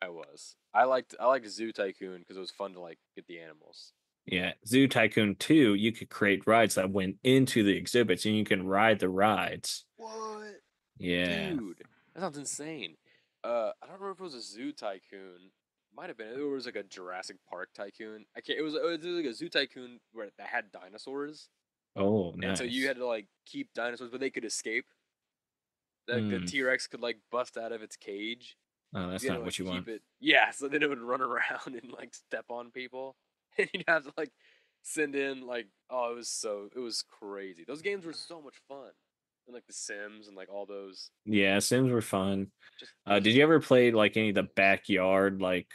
I was. I liked Zoo Tycoon because it was fun to like get the animals. yeah. Zoo Tycoon 2, you could create rides that went into the exhibits and you can ride the rides. What, Yeah. dude? That sounds insane. I don't remember if it was a Zoo Tycoon. Might have been. It was like a Jurassic Park Tycoon. I can't. It was like a Zoo Tycoon where that had dinosaurs, Oh, and so you nice. had to like keep dinosaurs, but they could escape. Like the Hmm. T Rex could like bust out of its cage. Oh, that's You had to not like what you keep want. it. Yeah, so then it would run around and like step on people, and you'd have to like send in like oh it was crazy. Those games were so much fun, and like The Sims and like all those Yeah, Sims were fun. just those Did just you ever play like any of the games. backyard like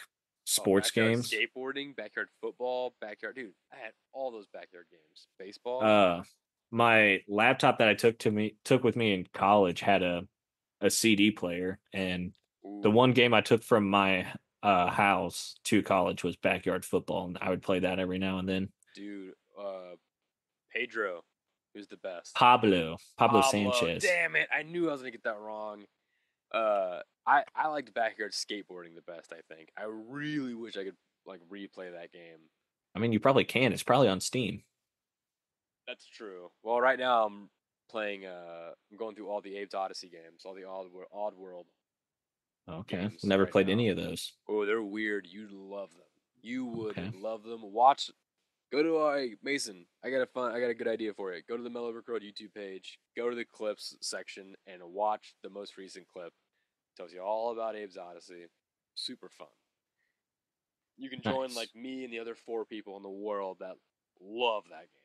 Oh, sports backyard games? skateboarding, backyard football, backyard dude. I had all those backyard games. Baseball. Uh, my laptop that I took with me in college had a CD player, and the Ooh, one game I took from my house to college was backyard football, and I would play that every now and then. dude. Pedro, who's the best? Pablo Pablo. Sanchez. Damn it! I knew I was gonna get that wrong. I liked backyard skateboarding the best. I think. I really wish I could like replay that game. I mean, you probably can. It's probably on Steam. That's true. Well, right now I'm playing. I'm going through all the Abe's Odyssey games, all the Odd World Okay, games never right played now. any of those. Oh, they're weird. You'd love them. You would Okay, love them. Watch. Go to Mason. I got a good idea for you. Go to the Mellow Brick Road YouTube page. Go to the clips section and watch the most recent clip. Tells you all about Abe's Odyssey. Super fun. You can join nice. like me and the other 4 people in the world that love that game.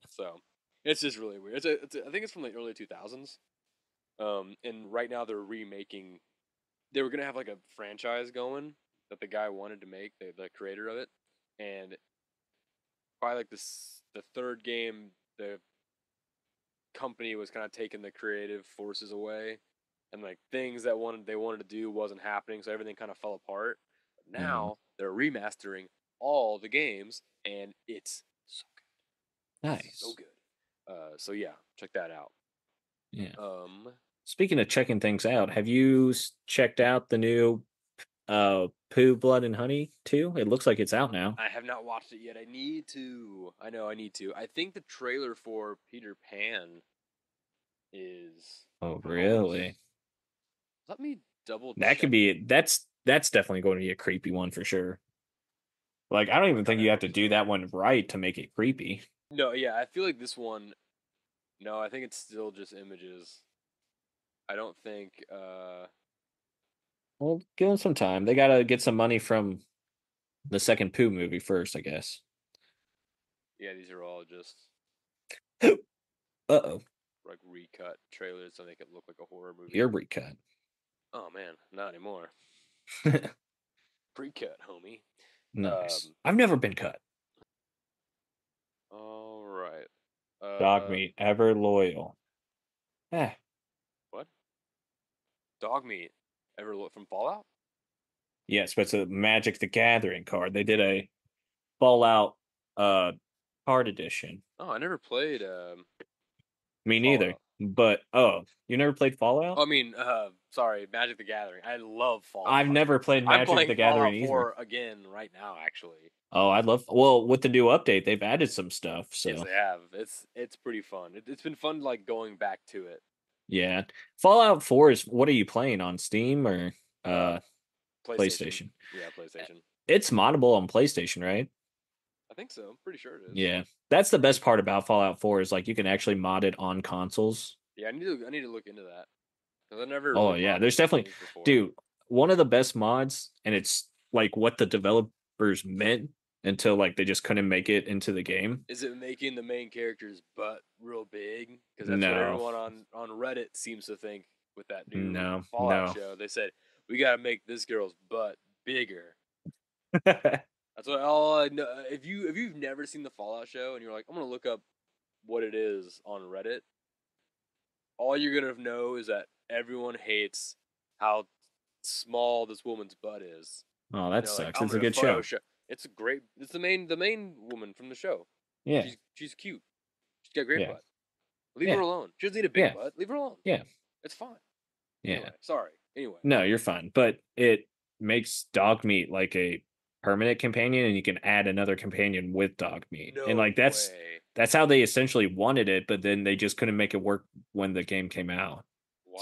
So it's just really weird. I think it's from the early 2000s. And right now they're remaking. They were gonna have like a franchise going that the guy wanted to make, the creator of it, and by like the third game, the company was kind of taking the creative forces away, and like things that they wanted to do wasn't happening, so everything kind of fell apart. But Mm, now they're remastering all the games, and it's so good, so nice. good. So yeah, check that out. Yeah. Um, Speaking of checking things out, have you checked out the new Pooh, Blood, and Honey 2? It looks like it's out now. I have not watched it yet. I need to. I know I need to. I think the trailer for Peter Pan is Oh, out. really? Let me double That could check. be that's definitely going to be a creepy one for sure. Like, I don't I'm even trying think to you have look to this do up. that one right to make it creepy. No, yeah, I feel like this one. No, I think it's still just images. I don't think. Well, give them some time. They gotta get some money from the second Pooh movie first, I guess. Yeah, these are all just Uh-oh. like recut trailers to make it look like a horror movie. Ear recut. Oh man, not anymore. Pre-cut, homie. Nice. Um. I've never been cut. All right. Dog meat, ever loyal. Eh. What? Dog meat. Ever look from Fallout? Yes, but it's a Magic the Gathering card. They did a Fallout uh card edition. Oh, I never played Me neither. Fallout. But oh, you never played Fallout? I mean, sorry, Magic the Gathering. I love I've Fallout. never played I'm Magic playing the Gathering Fallout either. 4 again right now, actually. Oh, I'd love well, with the new update, they've added some stuff, Yes, so they have. It's pretty fun. It's been fun like going back to it. yeah. Fallout 4 is what are you playing on Steam or Uh, uh PlayStation. PlayStation? Yeah, Eh, PlayStation. It's moddable on PlayStation, right? I think so. I'm pretty sure it is. Yeah. That's the best part about Fallout 4 is like you can actually mod it on consoles. Yeah, I need to look into that because I never Oh really yeah, modded there's definitely games before. dude, one of the best mods and it's like what the developers meant until like they just couldn't make it into the game. Is it making the main character's butt real big? Because that's what No. everyone on Reddit seems to think with that new No. Fallout No. show. They said we got to make this girl's butt bigger. That's what all I know. If you've never seen the Fallout show and you're like, I'm gonna look up what it is on Reddit, all you're gonna know is that everyone hates how small this woman's butt is. Oh, And that they're like, sucks. I'm It's a gonna good show. Photoshop. It's a great. It's the main woman from the show. Yeah. She's cute. She's got a great Yeah. butt. Leave her Yeah. alone. She doesn't need a big Yeah. butt. Leave her alone. Yeah. It's fine. Yeah. Anyway, sorry. Anyway, No, you're fine. But it makes dog meat like a permanent companion and you can add another companion with dog meat. And no like way. that's how they essentially wanted it, but then they just couldn't make it work when the game came out.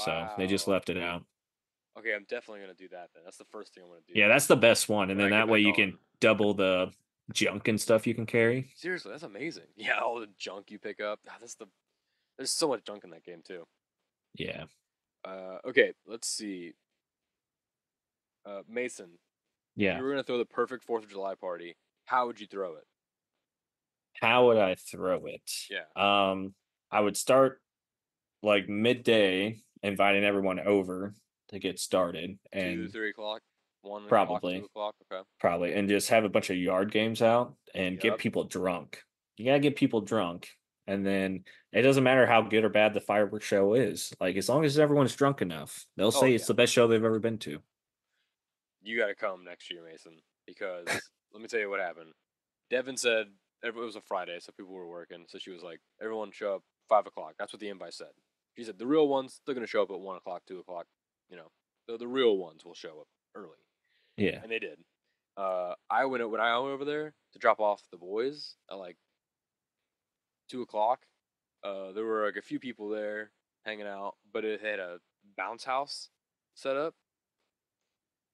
So they just Wow. left it out. Okay, I'm definitely gonna do that then. That's the first thing I'm gonna Yeah, do that's the best one. And when then I get that way back you on. can double the junk and stuff you can carry. Seriously, that's amazing. Yeah, all the junk you pick up. Ah, There's so much junk in that game too. Yeah. Okay, let's see. Mason, if you Yeah. were gonna throw the perfect Fourth of July party, how would you throw it? How would I throw it? Yeah, I would start like midday inviting everyone over to get started two, and 3 o'clock, 1 o'clock, probably 2 o'clock. Okay. probably and just have a bunch of yard games out and get Yep. people drunk. You gotta get people drunk. And then it doesn't matter how good or bad the fireworks show is. Like as long as everyone's drunk enough, they'll Oh say it's yeah. the best show they've ever been to. You got to come next year, Mason, because let me tell you what happened. Devin said it was a Friday, so people were working. So she was like, "Everyone show up 5 o'clock." That's what the invite said. She said the real ones they're gonna show up at 1 o'clock, 2 o'clock. You know, the real ones will show up early, Yeah. and they did. I went when I went over there to drop off the boys at like 2 o'clock. There were like a few people there hanging out, but it had a bounce house set up,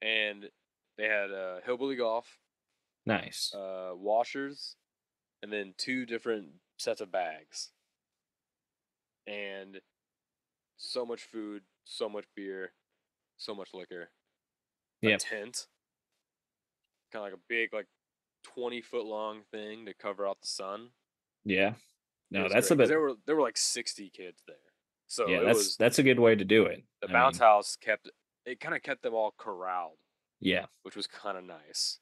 and they had hillbilly golf, Nice. washers, and then two different sets of bags, and so much food, so much beer, so much liquor. A Yep. tent, kind of like a big, like 20-foot long thing to cover out the sun. Yeah. It No, was that's a great because bit there were like 60 kids there, so yeah, it was that's a good way to do it. the I bounce mean, house kind of kept them all corralled, yeah. which was kind of nice.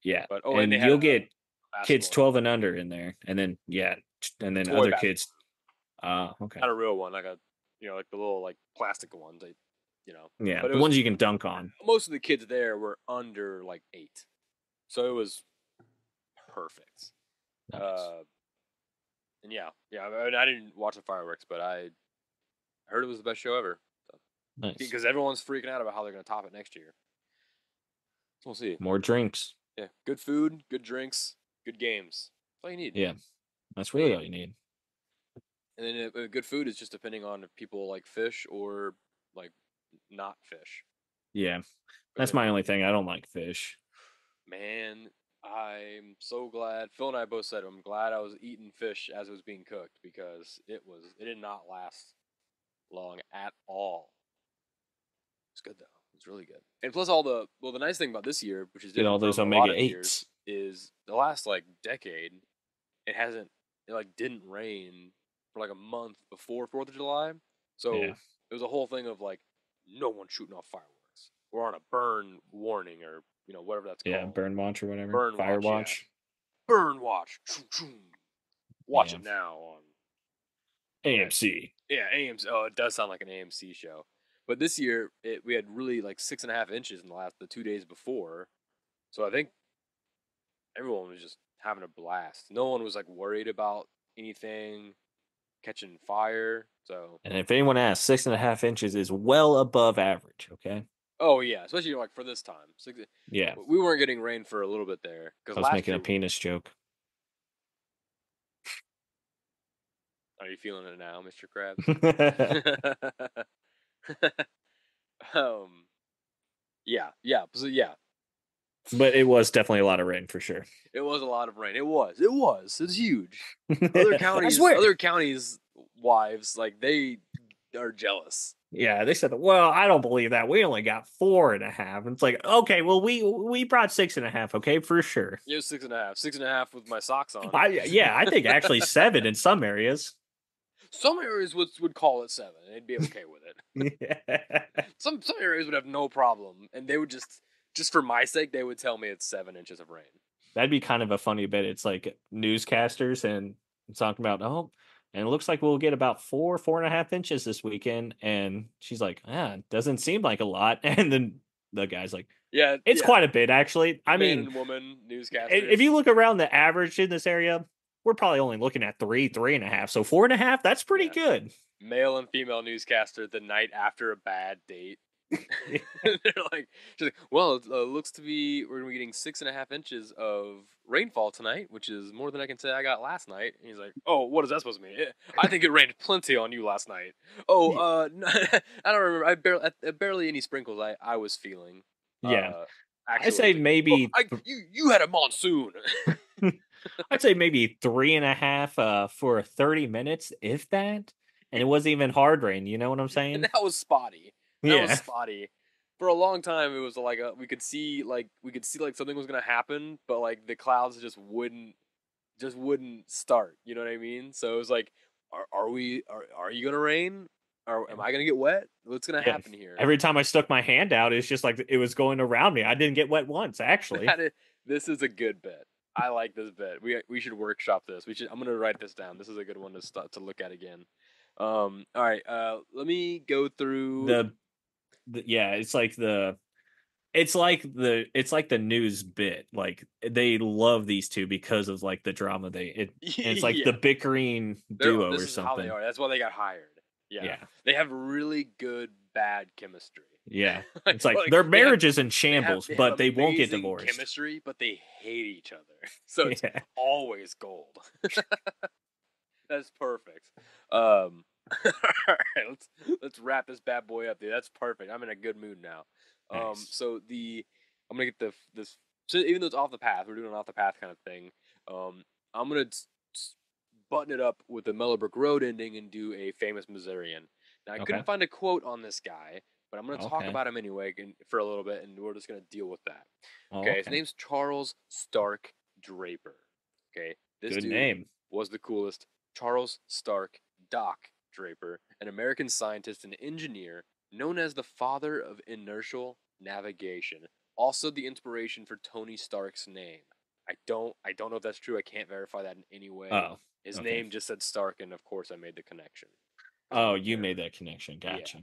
Yeah, But oh, and they and had you'll a get kids basketball hoop, 12 and under in there, and then yeah, and a then toy other basketball kids. hoop, Okay, not a real one, like a like the little like plastic ones. You know, yeah, but it the was ones you can dunk on. most of the kids there were under like 8, so it was perfect. Nice, Uh, and yeah, I mean, I didn't watch the fireworks, but I heard it was the best show ever. So, nice. because everyone's freaking out about how they're going to top it next year. We'll see. More drinks. Yeah, good food, good drinks, good games. That's all you need. Yeah, that's All you really need. all you need. And then good food is just depending on if people like fish or like not fish. Yeah, Because that's my only thing. I don't like fish. man, I'm so glad. Phil and I both said I'm glad I was eating fish as it was being cooked because it did not last long at all. It's good though. It's really good. And plus the nice thing about this year, which is Get all different those from a lot omega of years, eights. is the last like decade it hasn't it like didn't rain for like a month before 4th of July. Yeah, So it was a whole thing of like no one shooting off fireworks. We're on a burn warning or whatever that's yeah. called. Burn watch or whatever. Burn Fire watch, yeah. watch. Burn watch. Watch Yeah. it now on and AMC. yeah, AMC. Oh, it does sound like an AMC show. But this year, we had really like 6.5 inches in the 2 days before. So I think everyone was just having a blast. No one was like worried about anything catching fire. So, And if anyone asks, 6.5 inches is well above average. Okay. oh yeah, especially like for this time. Yeah, We weren't getting rain for a little bit there because I was last making a year. penis joke. Are you feeling it now, Mr. Krabs? But um. Yeah. Yeah. So yeah, it was definitely a lot of rain for sure. it was a lot of rain. It was. It was. It's huge. I swear. Other counties' wives, like they are jealous. Yeah, they said, well, I don't believe that. We only got 4.5. And it's like, okay, well, we brought 6.5, okay, for sure. It was 6.5, 6.5 with my socks on. I think actually 7 in some areas. Some areas would call it 7, and they'd be okay with it. Yeah. Some areas would have no problem, and they would just for my sake, they would tell me it's 7 inches of rain. That'd be kind of a funny bit. It's like newscasters and talking about, oh, and it looks like we'll get about 4.5 inches this weekend. And she's like, ah, doesn't seem like a lot. And then the guy's like, Yeah, it's yeah. quite a bit, actually. I Man mean, and woman if newscasters. you look around the average in this area, we're probably only looking at 3.5. So 4.5, that's pretty Yeah, good. male and female newscaster the night after a bad date. They're like, she's like, well, it looks to be we're gonna be getting 6.5 inches of rainfall tonight, which is more than I can say I got last night. And he's like, oh, what is that supposed to mean? I think it rained plenty on you last night. Oh, I don't remember. Barely any sprinkles. I was feeling. Yeah. I Actually, say it's like, well, maybe you had a monsoon. I'd say maybe 3.5 for 30 minutes, if that. And it wasn't even hard rain, you know what I'm And saying? that was spotty. That was Yeah. spotty. For a long time, it was like we could see like something was gonna happen, but like the clouds just wouldn't start. You know what I mean? So it was like, are you gonna rain? Or am I gonna get wet? What's gonna Yeah. happen here? Every time I stuck my hand out, it's just like it was going around me. I didn't get wet once, actually. This is a good bit. I like this bit. We should workshop this. I'm gonna write this down. This is a good one to start to look at again. All right. Let me go through. The, yeah, it's like the news bit. Like they love these two because of like the drama and it's like the Yeah, bickering duo this or is how they something. are. That's why they got hired. Yeah, Yeah. they have really good bad chemistry. Yeah. like, It's like like their they have marriage is in they have shambles, they have but they won't get amazing divorced. chemistry, but they hate each other. So it's Yeah. always gold. That's perfect. All right, let's wrap this bad boy up, dude. That's perfect. I'm in a good mood now. Nice. So I'm gonna get this. So even though it's off the path, we're doing an off the path kind of thing. I'm gonna button it up with the Mellow Brick Road ending and do a famous Missourian. Now I Okay. couldn't find a quote on this guy, but I'm gonna talk Okay. about him anyway for a little bit, and we're just gonna deal with that. Oh, Okay, his okay. name's Charles Stark Draper. Okay, this Good dude name. was the coolest. Charles Stark Doc Draper, an American scientist and engineer known as the father of inertial navigation, also the inspiration for Tony Stark's name. I don't know if that's true. I can't verify that in any way. Oh, His okay. name just said Stark, and of course I made the connection because I'm Oh, a you nerd. made that connection. Yeah. Gotcha.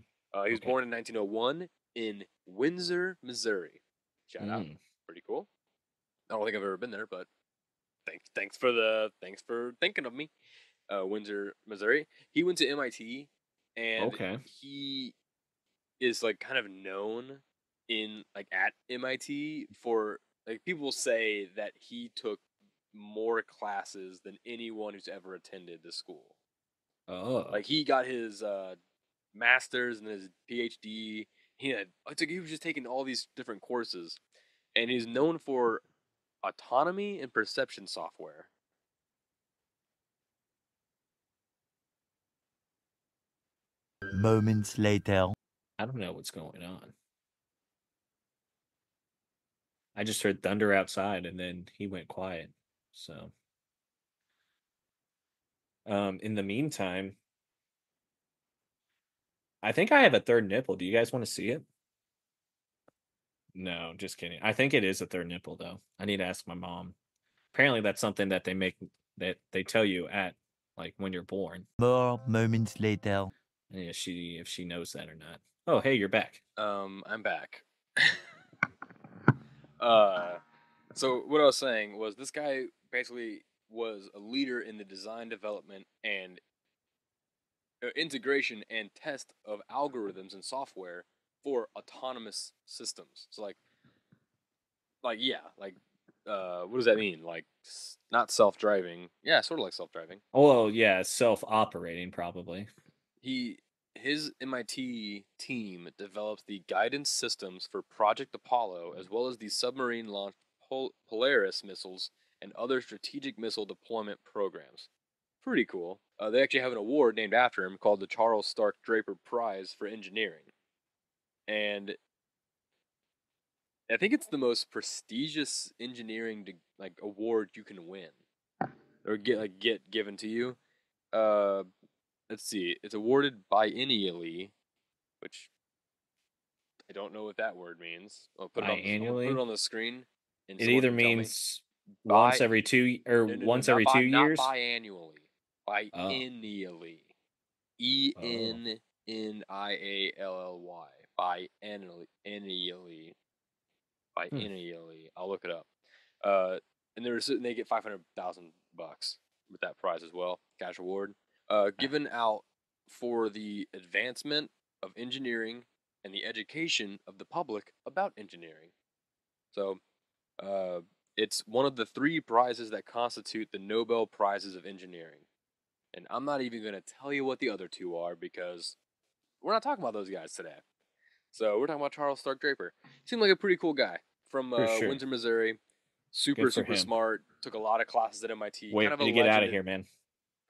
He was Okay. born in 1901 in Windsor, Missouri. Shout out. Mm. Pretty cool. I don't think I've ever been there, but thanks for thinking of me. Windsor, Missouri. He went to MIT, and Okay. he is like kind of known. in like at MIT for like people say that he took more classes than anyone who's ever attended the school. Oh, Like he got his master's and his PhD. He was just taking all these different courses, and he's known for autonomy and perception software. Moments later. I don't know what's going on. I just heard thunder outside and then he went quiet. So, in the meantime, I think I have a third nipple. Do you guys want to see it? No, just kidding. I think it is a third nipple though. I need to ask my mom. Apparently that's something that they tell you at like when you're born. More moments later. And if she knows that or not. Oh, hey, you're back. I'm back. So what I was saying was this guy basically was a leader in the design, development, and integration and test of algorithms and software for autonomous systems. So what does that mean? Like not self-driving. Yeah, sort of like self-driving. Oh, yeah, self-operating probably. His MIT team develops the guidance systems for Project Apollo, as well as the submarine launched Polaris missiles and other strategic missile deployment programs. Pretty cool. They actually have an award named after him called the Charles Stark Draper Prize for Engineering. And I think it's the most prestigious engineering award you can win or get given to you. Let's see. It's awarded biennially, which I don't know what that word means. I'm gonna put it on the screen. And it either means once every 2 or no, once every 2 years. Not biannually. Biennially. ENNIALLY. Biennially. Biennially. I'll look it up. And they get $500,000 with that prize as well, cash award. Given out for the advancement of engineering and the education of the public about engineering. So, it's one of the 3 prizes that constitute the Nobel Prizes of Engineering. And I'm not even going to tell you what the other 2 are because we're not talking about those guys today. So we're talking about Charles Stark Draper. Seemed like a pretty cool guy from sure. Windsor, Missouri. Super smart. Took a lot of classes at MIT. Wait, kind of get out of here, man.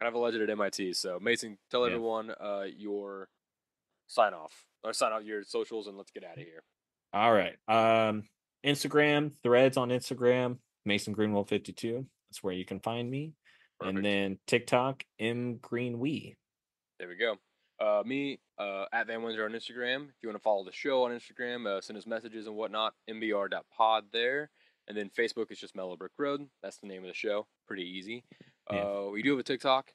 Kind of a legend at MIT. So Mason, tell everyone your sign off your socials, and let's get out of here. All right. Instagram, threads on Instagram, Mason Greenwell 52. That's where you can find me. Perfect. And then TikTok, mgreenwee. There we go. Me, at Van Windsor on Instagram. If you want to follow the show on Instagram, send us messages and whatnot, mbr.pod there. And then Facebook is just Mellow Brick Road. That's the name of the show. Pretty easy. Yeah. We do have a TikTok.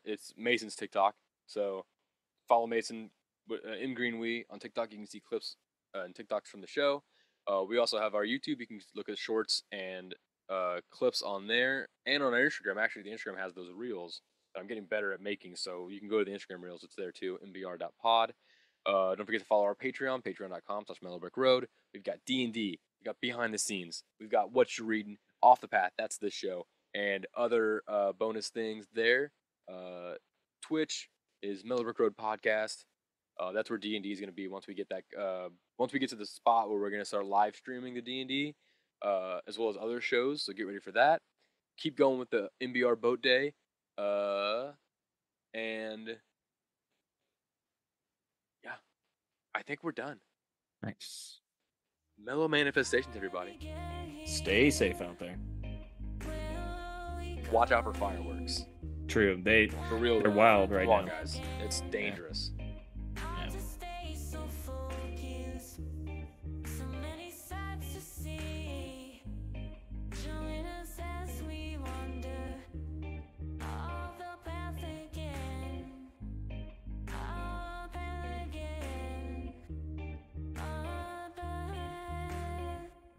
It's Mason's TikTok. So follow Mason, mgreenwee on TikTok. You can see clips and TikToks from the show. We also have our YouTube. You can look at shorts and clips on there. And on our Instagram. Actually, the Instagram has those reels. I'm getting better at making, so you can go to the Instagram reels. It's there too, mbr.pod. Don't forget to follow our Patreon, patreon.com/mellowbrickroad. We've got D&D. We've got Behind the Scenes. We've got What You're Reading, Off the Path. That's this show. And other bonus things there. Twitch is Mellow Brick Road Podcast. That's where D&D is going to be once we get to the spot where we're going to start live streaming the D&D, as well as other shows. So get ready for that. Keep going with the MBR Boat Day. And yeah, I think we're done. Nice. Mellow manifestations, everybody. Stay safe out there. Watch out for fireworks. True. They're wild right now. Guys. It's dangerous.